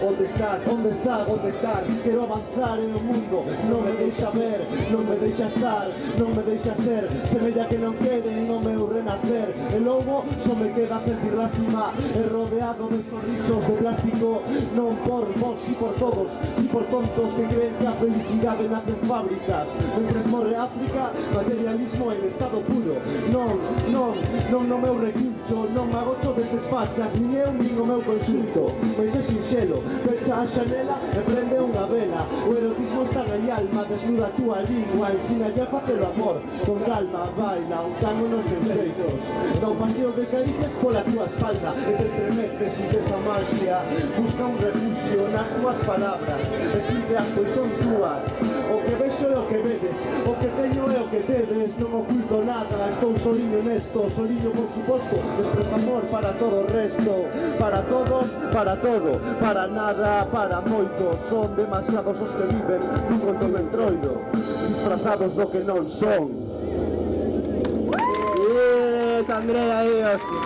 Onde estás? Onde estás? Onde estás? Quero avanzar en o mundo, non me deixa ver, non me deixa estar, non me deixa ser, semella que non queren o meu renacer. E logo só me queda sentir lástima, e rodeado de sorrisos de plástico, non por vos, si por todos, si por tontos que creen que a felicidade nace en fábricas. Mentres morre África, materialismo en estado puro. Non no meu recurso, non me agocho destes fachas, nin eu nin o meu consulto. Pois é sinxelo, fecha a xanela e prende unha vela. O erotismo está na alma, desnuda a túa lingua, ensinalle a facer o amor. Con calma, baila, untámonos en xeitos. Dá un paseo de caricias pola túa espalda e te estremeces e esa magia. Busca un refugio nas túas palabras, explica pois son túas. O que vexo é o que vedes, o que teño é o que tedes. Non oculto nada, estou soliño nesto, soliño por suposto. Despois amor para todo o resto, para todos, para todo, para nada, para moitos. Son demasiados os que viven nun conto de entroido, disfrazados do que non son. Andrea, hostia.